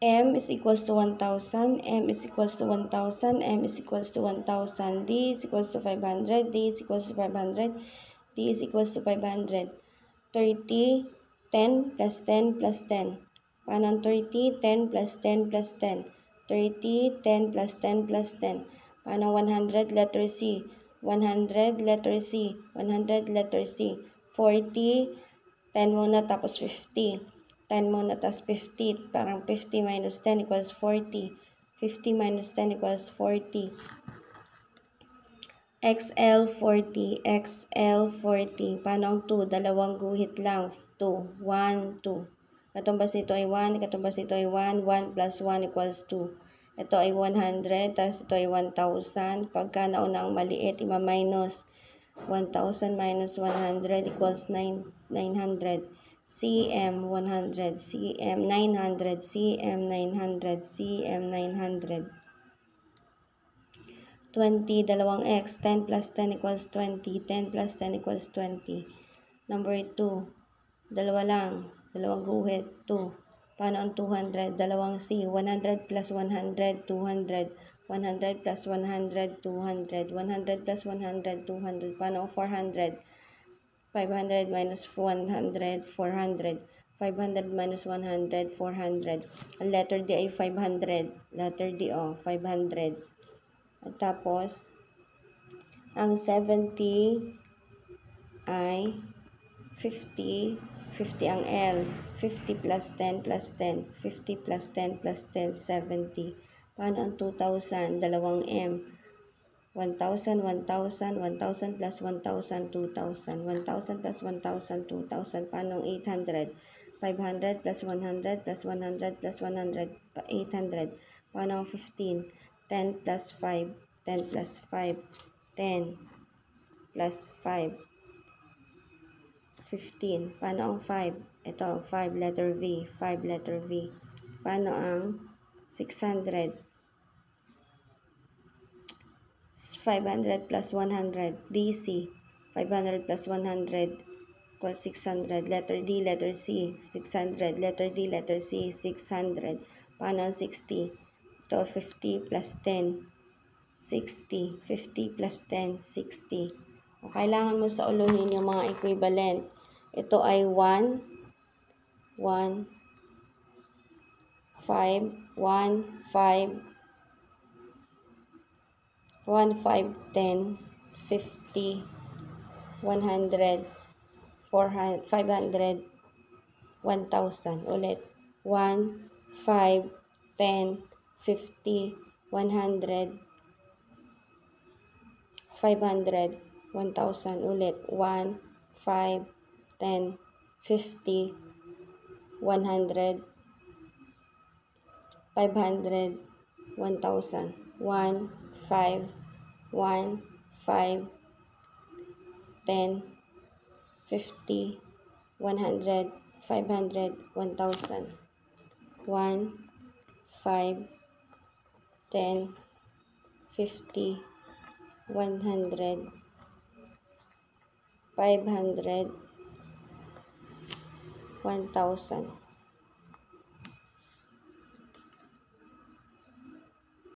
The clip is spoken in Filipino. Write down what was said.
M is equals to 1,000, M is equals to 1,000, M is equals to 1,000, D is equals to 500, D is equals to 500, D is equals to 500. 30, 10 plus 10 plus 10. Paano ang 30? 10 plus 10 plus 10. 30, 10 plus 10 plus 10. Paano 100? Letter C. 100, letter C. 100, letter C. 40, 10 muna tapos 50. 10 muna tapos 50. Parang 50 minus 10 equals 40. 50 minus 10 equals 40. XL40, XL40. Paano ang 2? Dalawang guhit lang. 2, 1, 2. Katumbas nito ay 1, katumbas nito ay 1. 1 plus 1 equals 2. Ito ay 100, tapos ito ay 1,000. Pagka nauna ang maliit, ima-minus. 1,000 minus 100 equals 900. CM 100, CM 900, CM 900, CM 900. 20, dalawang x, 10 plus 10 equals 20, 10 plus 10 equals 20. Number 2, dalawa lang, dalawang guhit, 2. Paano ang 200? Dalawang c, 100 plus 100, 200. 100 plus 100, 200. 100 plus 100, 200. Paano ang 400? 500 minus 100, 400. 500 minus 100, 400. Ang letter D ay 500. Letter D, 500. At tapos, ang 70 ay 50. 50 ang L. 50 plus 10 plus 10. 50 plus 10 plus 10, 70. Paano ang 2,000? Dalawang M. 1,000, 1,000, 1,000 plus 1,000, 2,000. 1,000 plus 1,000, 2,000. Paano ang 800? 500 plus 100 plus 100 plus 100, 800. Paano ang 15? 10 plus 5, 10 plus 5, 10 plus 5, 15. Paano ang 5? Ito, 5 letter V, 5 letter V. Paano ang 600? 500 plus 100, DC. 500 plus 100 equals 600. Letter D, letter C, 600. Letter D, letter C, 600. Paano ang 60? Ito, 50 plus 10, 60. 50 plus 10, 60. O, kailangan mo sa uluhin yung mga equivalent. Ito ay 1, 1, 5, 1, 5, 1, 5, 10, 50, 100, 400, 500, 1,000. Ulit. 1, 5, 10, 50, 100, 500, 1,000. Ulit. 1, 5, 10, 50, 100, 500, 1,000. 1, 5, 1, 5, 10, 50, 100, 500, 1,000. 1, 5, 10, 50, 100, 500, 1,000.